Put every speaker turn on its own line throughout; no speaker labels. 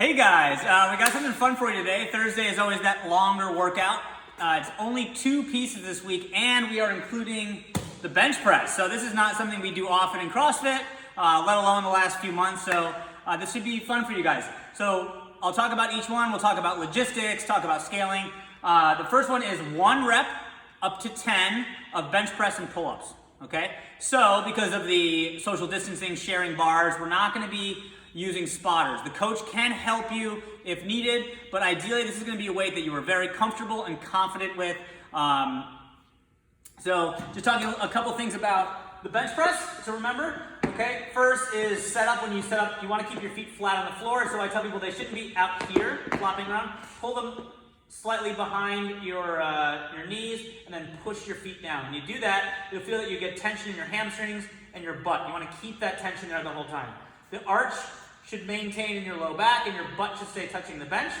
Hey guys, we got something fun for you today. Thursday is always that longer workout. It's only 2 pieces this week, and we are including the bench press. So this is not something we do often in CrossFit, let alone the last few months. So this should be fun for you guys. So I'll talk about each one. We'll talk about logistics, talk about scaling. The first one is 1 rep up to 10 of bench press and pull-ups. Okay? So because of the social distancing, sharing bars, we're not going to be using spotters. The coach can help you if needed, but ideally this is going to be a weight that you are very comfortable and confident with. So just talking a couple things about the bench press to remember. Okay, first is setup. When you set up, you want to keep your feet flat on the floor. So I tell people they shouldn't be out here flopping around. Pull them slightly behind your knees and then push your feet down. When you do that, you'll feel that you get tension in your hamstrings and your butt. You want to keep that tension there the whole time. The arch should maintain in your low back and your butt should stay touching the bench.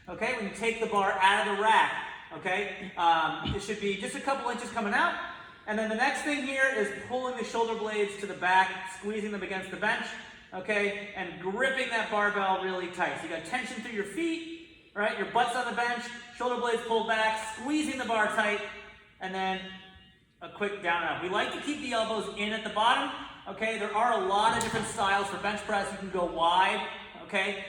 Okay, when you take the bar out of the rack, okay, it should be just a couple inches coming out. And then the next thing here is pulling the shoulder blades to the back, squeezing them against the bench, okay, and gripping that barbell really tight. So you got tension through your feet, right? Your butt's on the bench, shoulder blades pulled back, squeezing the bar tight, and then a quick down and up. We like to keep the elbows in at the bottom. Okay, there are a lot of different styles for bench press. You can go wide, okay?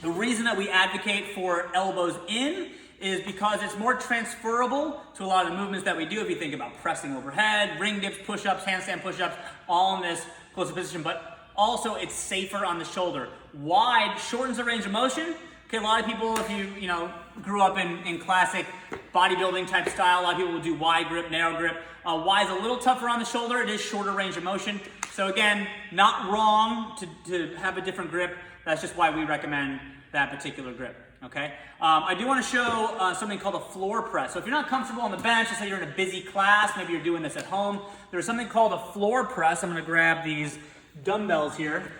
The reason that we advocate for elbows in is because it's more transferable to a lot of the movements that we do. If you think about pressing overhead, ring dips, push-ups, handstand push-ups, all in this closer position, but also it's safer on the shoulder. Wide shortens the range of motion. Okay, a lot of people, if you grew up in classic bodybuilding type style, a lot of people will do wide grip, narrow grip. Wide is a little tougher on the shoulder. It is shorter range of motion. So again, not wrong to have a different grip. That's just why we recommend that particular grip. Okay. I do want to show something called a floor press. So if you're not comfortable on the bench, let's say you're in a busy class, maybe you're doing this at home, there's something called a floor press. I'm going to grab these dumbbells here.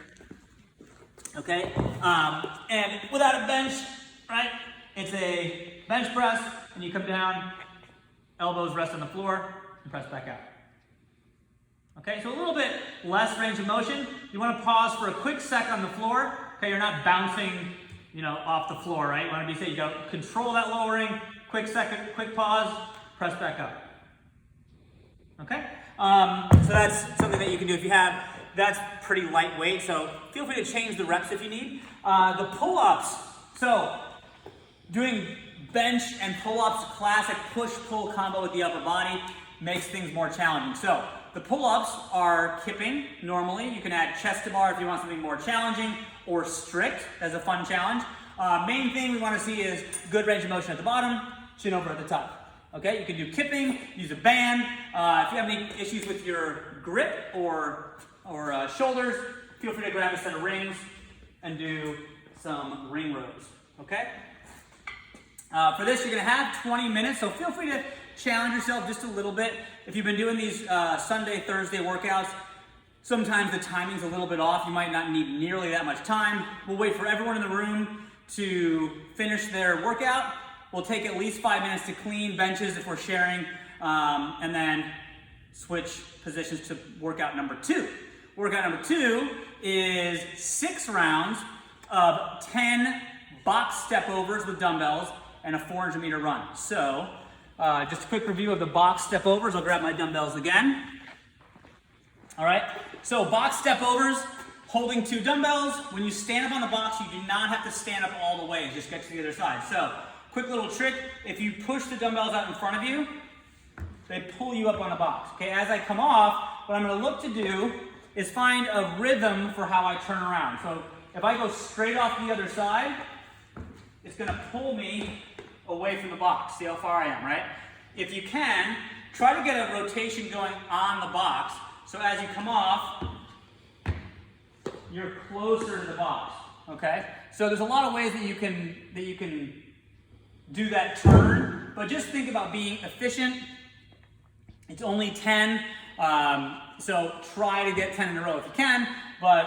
Okay, and without a bench, right, it's a bench press, and you come down, elbows rest on the floor, and press back out. Okay, so a little bit less range of motion. You want to pause for a quick sec on the floor. Okay, you're not bouncing, off the floor, right? You want to be safe. You got to control that lowering. Quick second, quick pause, press back up. Okay, so that's something that you can do if you have. That's pretty lightweight, so feel free to change the reps if you need. The pull-ups, so doing bench and pull-ups, classic push-pull combo with the upper body makes things more challenging. So the pull-ups are kipping normally. You can add chest to bar if you want something more challenging, or strict as a fun challenge. Main thing we want to see is good range of motion at the bottom, chin over at the top. Okay, you can do kipping, use a band. If you have any issues with your grip or shoulders, feel free to grab a set of rings and do some ring rows, okay? For this, you're gonna have 20 minutes, so feel free to challenge yourself just a little bit. If you've been doing these Sunday, Thursday workouts, sometimes the timing's a little bit off. You might not need nearly that much time. We'll wait for everyone in the room to finish their workout. We'll take at least 5 minutes to clean benches if we're sharing, and then switch positions to workout number 2. Workout number 2 is 6 rounds of 10 box step overs with dumbbells and a 400-meter run. So just a quick review of the box step overs. I'll grab my dumbbells again. All right, so box step overs, holding 2 dumbbells. When you stand up on the box, you do not have to stand up all the way. Just get to the other side. So quick little trick, if you push the dumbbells out in front of you, they pull you up on the box. Okay, as I come off, what I'm gonna look to do is find a rhythm for how I turn around. So if I go straight off the other side, it's gonna pull me away from the box. See how far I am, right? If you can, try to get a rotation going on the box, so as you come off, you're closer to the box, okay? So there's a lot of ways that you can do that turn, but just think about being efficient. It's only 10, so try to get 10 in a row if you can, but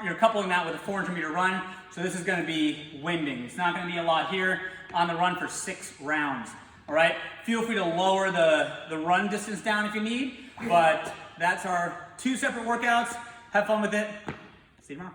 you're coupling that with a 400-meter run, so this is going to be winding. It's not going to be a lot here on the run for 6 rounds, all right? Feel free to lower the run distance down if you need, but that's our 2 separate workouts. Have fun with it. See you tomorrow.